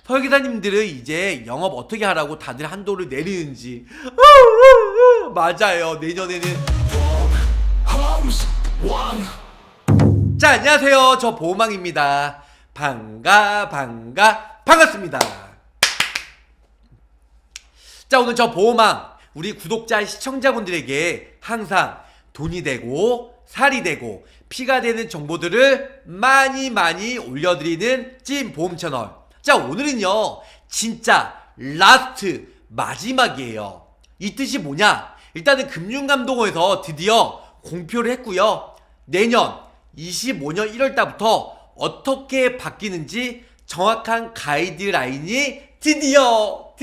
설계사님들은 이제 영업 어떻게 하라고 다들 한도를 내리는지 맞아요. 내년에는 자, 안녕하세요. 저 보호망입니다. 반갑습니다. 자, 오늘 저 보호망 우리 구독자 시청자분들에게 항상 돈이 되고 살이 되고 피가 되는 정보들을 많이 올려드리는 찐보험 채널. 자, 오늘은요 진짜 라스트 마지막이에요. 이 뜻이 뭐냐? 일단은 금융감독원에서 드디어 공표를 했고요. 내년 25년 1월달부터 어떻게 바뀌는지 정확한 가이드라인이 드디어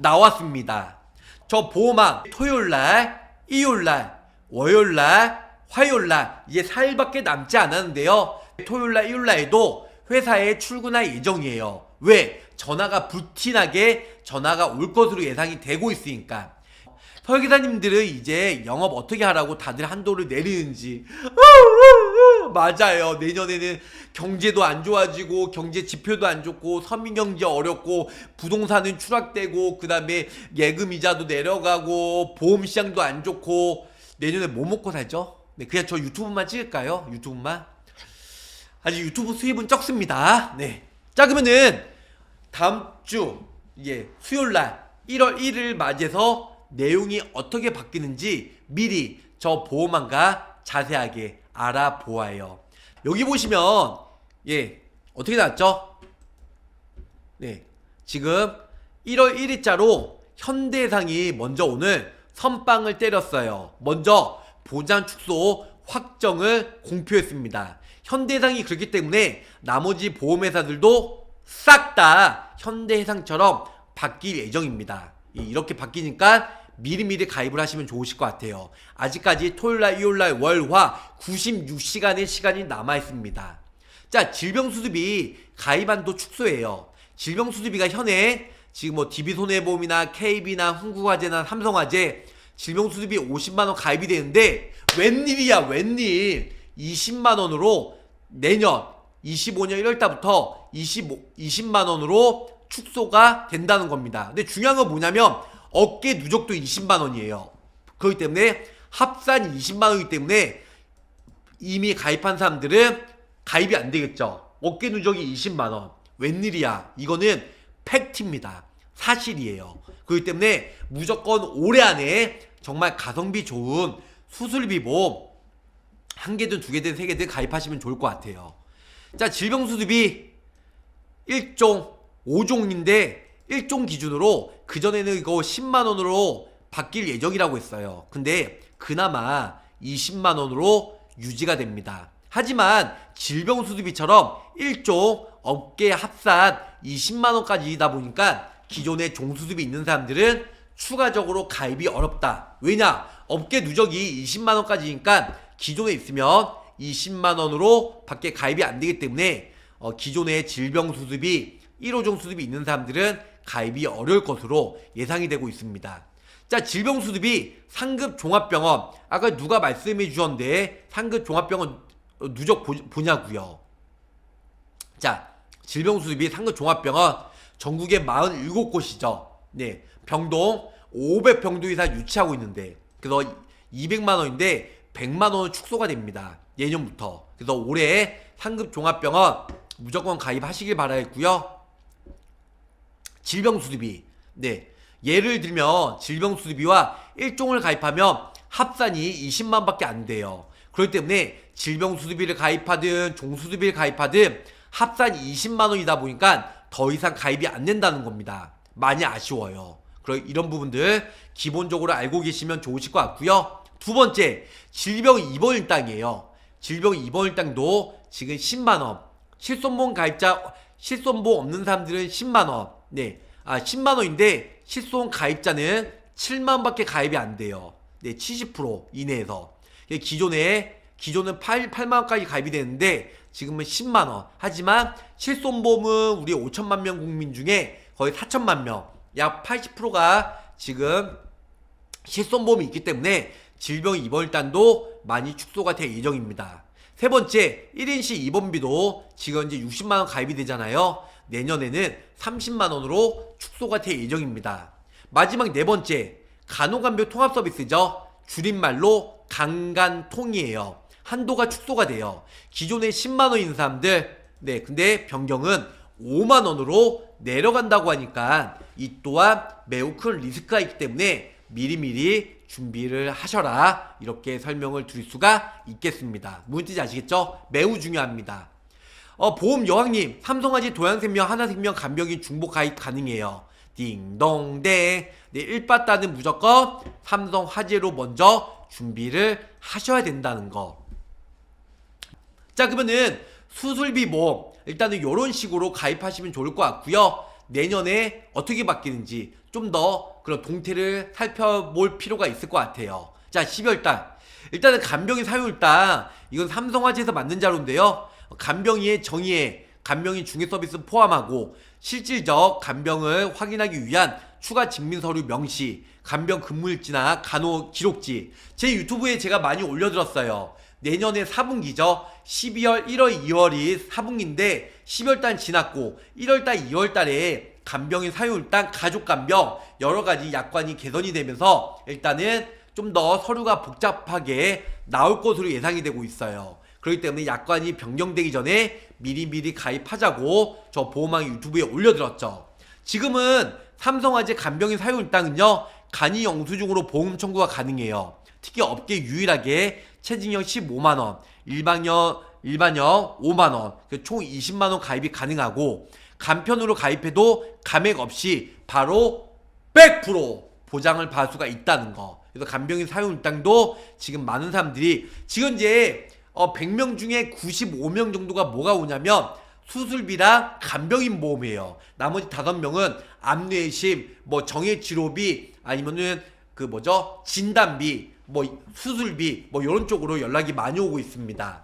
나왔습니다. 저 보호망 토요일날, 일요일날, 월요일날, 화요일날 이제 4일밖에 남지 않았는데요. 토요일날, 일요일날에도 회사에 출근할 예정이에요. 왜? 전화가 불티나게 전화가 올 것으로 예상이 되고 있으니까. 설계사님들은 이제 영업 어떻게 하라고 다들 한도를 내리는지 맞아요. 내년에는 경제도 안 좋아지고 경제 지표도 안 좋고 서민경제 어렵고 부동산은 추락되고 그 다음에 예금이자도 내려가고 보험시장도 안 좋고 내년에 뭐 먹고 살죠? 네, 그냥 저 유튜브만 찍을까요? 유튜브만? 아직 유튜브 수입은 적습니다. 네. 자, 그러면은 다음 주 수요일날 1월 1일 맞이해서 내용이 어떻게 바뀌는지 미리 저 보호망과 자세하게 알아보아요. 여기 보시면 어떻게 나왔죠? 네, 지금 1월 1일자로 현대해상이 먼저 오늘 선빵을 때렸어요. 먼저 보장 축소 확정을 공표했습니다. 현대해상이 그렇기 때문에 나머지 보험회사들도 싹 다 현대해상처럼 바뀔 예정입니다. 이렇게 바뀌니까 미리미리 가입을 하시면 좋으실 것 같아요. 아직까지 토요일날, 일요일날, 월, 화 96시간의 시간이 남아있습니다. 자, 질병수습이 가입한도 축소예요. 질병수습이가 현행 지금 뭐 DB손해보험이나 KB나 흥국화재나 삼성화재 질병수습이 50만원 가입이 되는데 웬일이야 웬일 20만원으로 내년 25년 1월달부터 20만원으로 축소가 된다는 겁니다. 근데 중요한 건 뭐냐면 어깨 누적도 20만원이에요. 그렇기 때문에 합산 20만원이기 때문에 이미 가입한 사람들은 가입이 안 되겠죠. 어깨 누적이 20만원. 웬일이야. 이거는 팩트입니다. 사실이에요. 그렇기 때문에 무조건 올해 안에 정말 가성비 좋은 수술비 보험 한 개든 두 개든 세 개든 가입하시면 좋을 것 같아요. 자, 질병수습이 1종 5종인데 1종 기준으로 그전에는 이거 10만원으로 바뀔 예정이라고 했어요. 근데 그나마 20만원으로 유지가 됩니다. 하지만 질병수습이처럼 1종 어깨 합산 20만원까지이다 보니까 기존에 종수습이 있는 사람들은 추가적으로 가입이 어렵다. 왜냐? 어깨 누적이 20만원까지니까 기존에 있으면 20만원으로 밖에 가입이 안 되기 때문에 기존에 질병수습이 1호종 수습이 있는 사람들은 가입이 어려울 것으로 예상이 되고 있습니다. 자, 질병수습이 상급 종합병원 아까 누가 말씀해 주셨는데 상급 종합병원 누적 보냐고요. 자, 질병수습이 상급 종합병원 전국에 47곳이죠. 네, 병동 500병동 이상 유치하고 있는데 그래서 200만원인데 100만원은 축소가 됩니다. 내년부터. 그래서 올해 상급 종합병원 무조건 가입하시길 바라겠고요. 질병수습이 예를 들면 질병수습이와 1종을 가입하면 합산이 20만 밖에 안 돼요. 그렇기 때문에 질병수습이를 가입하든 종수습이를 가입하든 합산이 20만원이다 보니까 더 이상 가입이 안 된다는 겁니다. 많이 아쉬워요. 이런 부분들 기본적으로 알고 계시면 좋으실 것 같고요. 두 번째, 질병 입원 일당이에요. 질병 입원 일당도 지금 10만원. 실손보험 가입자, 실손보험 없는 사람들은 10만원. 네, 10만원인데 실손 가입자는 7만원밖에 가입이 안 돼요. 네, 70% 이내에서. 기존은 8만원까지 가입이 되는데 지금은 10만원. 하지만 실손보험은 우리 5천만 명 국민 중에 거의 4천만 명, 약 80%가 지금 실손보험이 있기 때문에 질병 입원일단도 많이 축소가 될 예정입니다. 세 번째, 1인실 입원비도 지금 이제 60만원 가입이 되잖아요. 내년에는 30만원으로 축소가 될 예정입니다. 마지막 네 번째, 간호간병 통합 서비스죠. 줄임말로 간간통이에요. 한도가 축소가 돼요. 기존에 10만원인 사람들, 근데 변경은 5만원으로 내려간다고 하니까 이 또한 매우 큰 리스크가 있기 때문에 미리미리 준비를 하셔라, 이렇게 설명을 드릴 수가 있겠습니다. 무슨 뜻인지 아시겠죠? 매우 중요합니다. 보험 여왕님, 삼성화재, 도양생명, 하나생명, 간병인 중복 가입 가능해요. 딩동댕. 네, 1빠따는 무조건 삼성화재로 먼저 준비를 하셔야 된다는 거. 자, 그러면은 수술비 보험 일단은 이런 식으로 가입하시면 좋을 것 같고요. 내년에 어떻게 바뀌는지 좀 더 그런 동태를 살펴볼 필요가 있을 것 같아요. 자, 12월달 일단은 간병인 사용일당, 이건 삼성화재에서 만든 자료인데요. 간병인의 정의에 간병인 중개 서비스 포함하고 실질적 간병을 확인하기 위한 추가 증명서류 명시, 간병 근무일지나 간호 기록지, 제 유튜브에 제가 많이 올려드렸어요. 내년에 4분기죠. 12월, 1월, 2월이 4분기인데 12월달 지났고 1월달, 2월달에 간병인 사용일당, 가족간병 여러가지 약관이 개선이 되면서 일단은 좀 더 서류가 복잡하게 나올 것으로 예상이 되고 있어요. 그렇기 때문에 약관이 변경되기 전에 미리미리 가입하자고 저 보험왕 유튜브에 올려드렸죠. 지금은 삼성화재 간병인 사용일당은요, 간이 영수증으로 보험 청구가 가능해요. 특히 업계 유일하게 체증형 15만원, 일반형 5만원, 총 20만원 가입이 가능하고, 간편으로 가입해도 감액 없이 바로 100% 보장을 받을 수가 있다는 거. 그래서 간병인 사용일당도 지금 많은 사람들이 지금 이제 100명 중에 95명 정도가 뭐가 오냐면 수술비랑 간병인 보험이에요. 나머지 5명은 암뇌심, 정액치료비, 아니면은 진단비, 수술비, 이런 쪽으로 연락이 많이 오고 있습니다.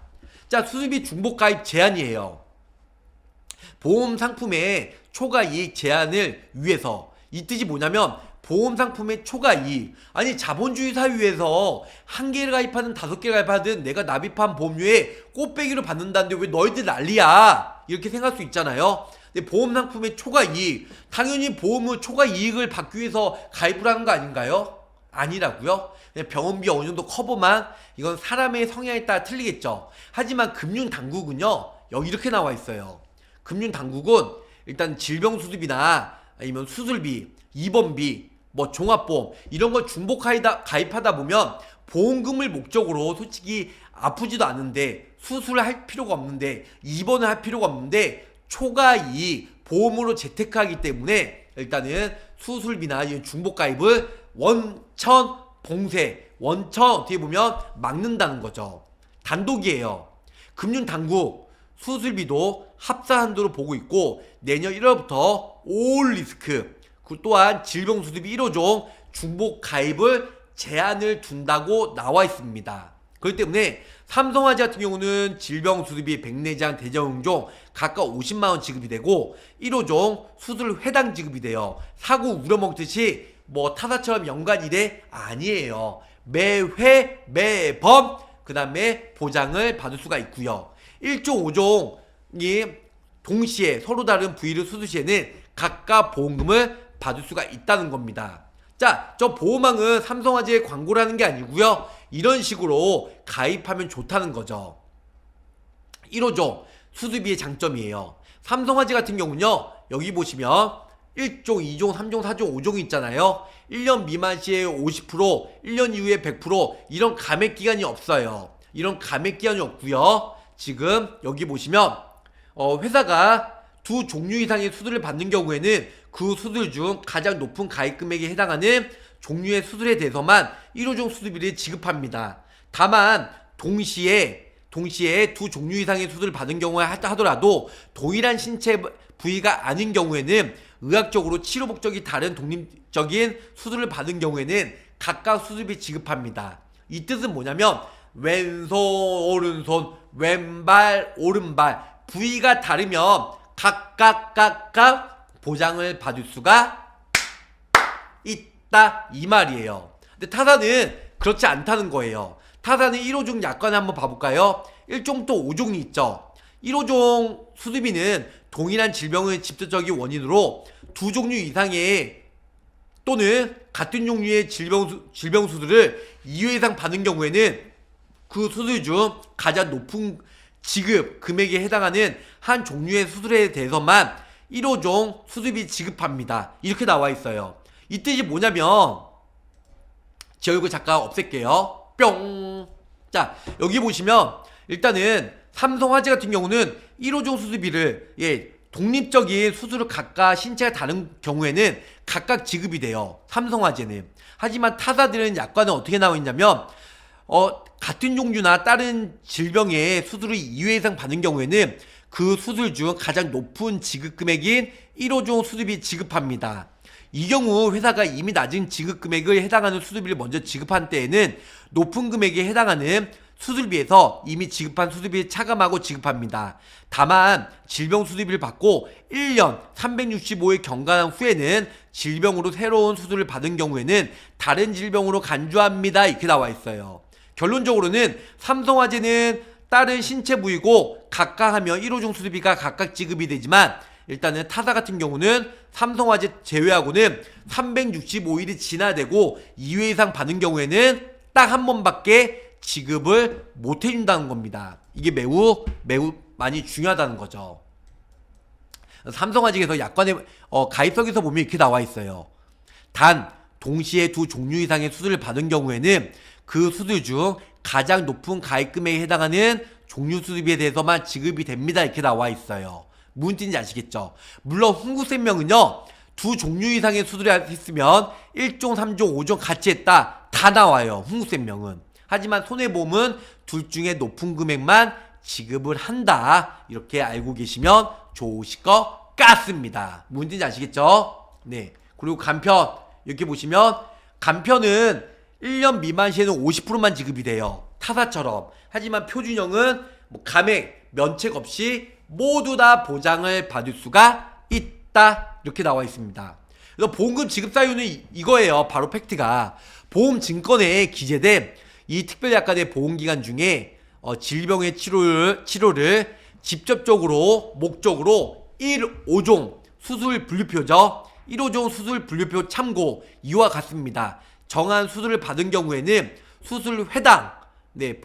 자, 수술비 중복 가입 제한이에요. 보험 상품의 초과이익 제한을 위해서. 이 뜻이 뭐냐면 보험 상품의 초과이익, 아니 자본주의 사회에서 1개를 가입하든 5개를 가입하든 내가 납입한 보험료에 꽃배기로 받는다는데 왜 너희들 난리야, 이렇게 생각할 수 있잖아요. 근데 보험 상품의 초과이익, 당연히 보험의 초과이익을 받기 위해서 가입을 하는 거 아닌가요? 아니라고요. 그냥 병원비 어느 정도 커버만, 이건 사람의 성향에 따라 틀리겠죠. 하지만 금융당국은요, 여기 이렇게 나와 있어요. 금융당국은 일단 질병수술비나 아니면 수술비, 입원비, 종합보험 이런 걸 중복 가입하다 보면 보험금을 목적으로 솔직히 아프지도 않은데, 수술을 할 필요가 없는데, 입원을 할 필요가 없는데 초과이익 보험으로 재테크하기 때문에 일단은 수술비나 중복 가입을 원천 봉쇄, 원천 어떻게 보면 막는다는 거죠. 단독이에요. 금융당국 수술비도 합사 한도로 보고 있고, 내년 1월부터 올 리스크, 그 또한 질병수술비 1호종 중복 가입을 제한을 둔다고 나와 있습니다. 그렇기 때문에 삼성화재 같은 경우는 질병수술비 백내장, 대장응종 각각 50만원 지급이 되고 1호종 수술 회당 지급이 돼요. 사고 우려먹듯이 타사처럼 연간이래 아니에요. 매회 매번 그 다음에 보장을 받을 수가 있고요. 1종 5종이 동시에 서로 다른 부위를 수술 시에는 각각 보험금을 받을 수가 있다는 겁니다. 자, 저 보험왕은 삼성화재에 광고를 하는 게 아니고요, 이런 식으로 가입하면 좋다는 거죠. 1호종 수술비의 장점이에요. 삼성화재 같은 경우는요, 여기 보시면 1종, 2종, 3종, 4종, 5종이 있잖아요. 1년 미만 시에 50%, 1년 이후에 100%, 이런 감액 기간이 없어요. 이런 감액 기간이 없고요. 지금 여기 보시면 회사가 2 종류 이상의 수술을 받는 경우에는 그 수술 중 가장 높은 가입 금액에 해당하는 종류의 수술에 대해서만 1호종 수술비를 지급합니다. 다만 동시에 2 종류 이상의 수술을 받은 경우에 하더라도 동일한 신체 부위가 아닌 경우에는 의학적으로 치료 목적이 다른 독립적인 수술을 받은 경우에는 각각 수술비 지급합니다. 이 뜻은 뭐냐면 왼손, 오른손, 왼발, 오른발 부위가 다르면 각각 보장을 받을 수가 있다, 이 말이에요. 근데 타사는 그렇지 않다는 거예요. 타사는 1호종 약관을 한번 봐볼까요? 1종부터 5종이 있죠. 1호종 수술비는 동일한 질병의 직접적인 원인으로 두 종류 이상의 또는 같은 종류의 질병 수술을 2회 이상 받은 경우에는 그 수술 중 가장 높은 지급 금액에 해당하는 한 종류의 수술에 대해서만 1호종 수술비 지급합니다. 이렇게 나와 있어요. 이 뜻이 뭐냐면 제 얼굴 잠깐 없앨게요. 뿅. 자, 여기 보시면 일단은 삼성화재 같은 경우는 1호종 수술비를 독립적인 수술을 각각 신체가 다른 경우에는 각각 지급이 돼요. 삼성화재는. 하지만 타사들은 약관은 어떻게 나와 있냐면 같은 종류나 다른 질병의 수술을 2회 이상 받는 경우에는 그 수술 중 가장 높은 지급 금액인 1호종 수술비 지급합니다. 이 경우 회사가 이미 낮은 지급 금액에 해당하는 수술비를 먼저 지급한 때에는 높은 금액에 해당하는 수술비에서 이미 지급한 수술비를 차감하고 지급합니다. 다만 질병 수술비를 받고 1년 365일 경과한 후에는 질병으로 새로운 수술을 받은 경우에는 다른 질병으로 간주합니다. 이렇게 나와 있어요. 결론적으로는 삼성화재는 다른 신체 부위고 각각 하면 1호종 수술비가 각각 지급이 되지만 일단은 타사 같은 경우는 삼성화재 제외하고는 365일이 지나되고 2회 이상 받은 경우에는 딱 한 번밖에 지급을 못 해준다는 겁니다. 이게 매우 많이 중요하다는 거죠. 삼성화재에서 약관의 가입석에서 보면 이렇게 나와 있어요. 단 동시에 두 종류 이상의 수술을 받은 경우에는 그 수술 중 가장 높은 가입 금액에 해당하는 종류 수술비에 대해서만 지급이 됩니다. 이렇게 나와 있어요. 무슨 뜻인지 아시겠죠? 물론 흥국생명은요, 두 종류 이상의 수술을 했으면 1종, 3종, 5종 같이 했다 다 나와요. 흥국생명은. 하지만 손해보험은 둘 중에 높은 금액만 지급을 한다. 이렇게 알고 계시면 좋으실 것 같습니다. 무슨 뜻인지 아시겠죠? 네. 그리고 간편 이렇게 보시면 간편은 1년 미만 시에는 50%만 지급이 돼요. 타사처럼. 하지만 표준형은 감액, 면책 없이 모두 다 보장을 받을 수가 있다. 이렇게 나와 있습니다. 그래서 보험금 지급 사유는 이거예요. 바로 팩트가. 보험증권에 기재된 이 특별약관의 보험기간 중에 질병의 치료를 직접적으로 목적으로 1호종 수술 분류표죠. 1호종 수술 분류표 참고 이와 같습니다. 정한 수술을 받은 경우에는 수술 해당,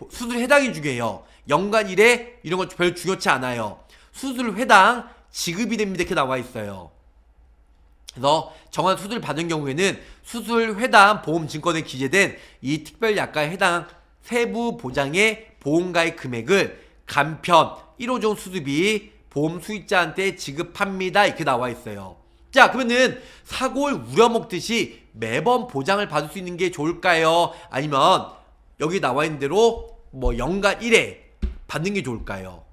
수술 해당이 중요해요. 연간 1회 이런 건 별로 중요치 않아요. 수술 해당 지급이 됩니다. 이렇게 나와 있어요. 그래서 정한 수술을 받은 경우에는 수술 해당 보험증권에 기재된 이 특별약관에 해당 세부 보장의 보험가입 금액을 간편 1호종 수술비 보험 수익자한테 지급합니다. 이렇게 나와 있어요. 자, 그러면은 사고를 우려먹듯이 매번 보장을 받을 수 있는 게 좋을까요? 아니면 여기 나와 있는 대로 연간 1회 받는 게 좋을까요?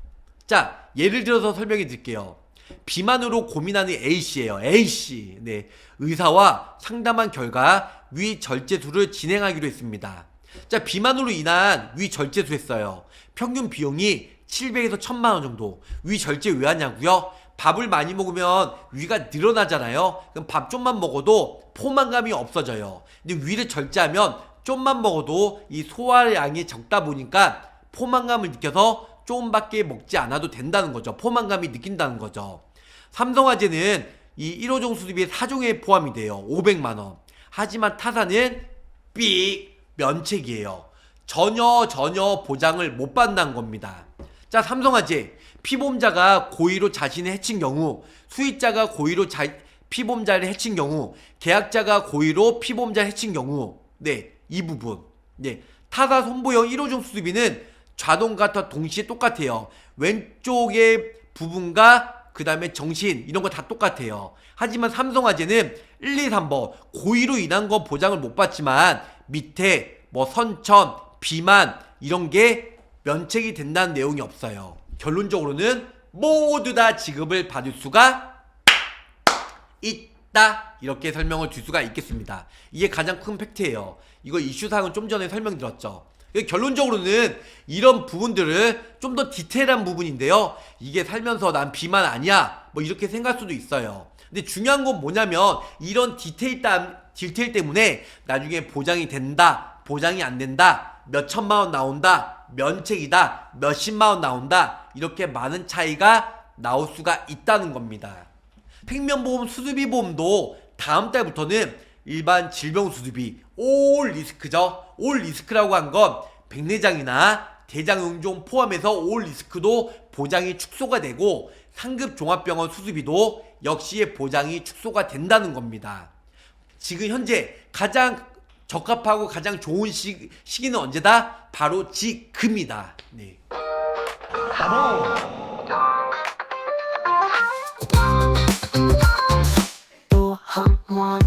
자, 예를 들어서 설명해 드릴게요. 비만으로 고민하는 A씨예요. A씨. 네. 의사와 상담한 결과 위절제술을 진행하기로 했습니다. 자, 비만으로 인한 위절제술 했어요. 평균 비용이 700에서 1000만 원 정도. 위절제 왜 하냐고요? 밥을 많이 먹으면 위가 늘어나잖아요. 그럼 밥 좀만 먹어도 포만감이 없어져요. 근데 위를 절제하면 좀만 먹어도 이 소화량이 적다 보니까 포만감을 느껴서 조금밖에 먹지 않아도 된다는 거죠. 포만감이 느낀다는 거죠. 삼성화재는 이 1호종 수술비에 4종에 포함이 돼요. 500만원. 하지만 타사는 삑 면책이에요. 전혀 보장을 못 받는다는 겁니다. 자, 삼성화재 피보험자가 고의로 자신을 해친 경우, 수익자가 고의로 피보험자를 해친 경우, 계약자가 고의로 피보험자를 해친 경우, 이 부분. 타사 손보형 1호종 수술비는 좌동과 동시에 똑같아요. 왼쪽의 부분과 그 다음에 정신 이런 거 다 똑같아요. 하지만 삼성화재는 1, 2, 3번 고의로 인한 건 보장을 못 받지만 밑에 선천, 비만 이런 게 면책이 된다는 내용이 없어요. 결론적으로는 모두 다 지급을 받을 수가 있다. 이렇게 설명을 줄 수가 있겠습니다. 이게 가장 큰 팩트예요. 이거 이슈사항은 좀 전에 설명드렸죠. 결론적으로는 이런 부분들을 좀 더 디테일한 부분인데요. 이게 살면서 난 비만 아니야 이렇게 생각할 수도 있어요. 근데 중요한 건 뭐냐면 이런 디테일 때문에 나중에 보장이 된다, 보장이 안 된다, 몇 천만 원 나온다, 면책이다, 몇십만 원 나온다 이렇게 많은 차이가 나올 수가 있다는 겁니다. 생명보험 수수비 보험도 다음 달부터는 일반 질병 수수비 올 리스크죠. 올 리스크라고 한 건 백내장이나 대장용종 포함해서 올 리스크도 보장이 축소가 되고 상급 종합병원 수수비도 역시의 보장이 축소가 된다는 겁니다. 지금 현재 가장 적합하고 가장 좋은 시기는 언제다? 바로 지금이다. 네. 또 한 번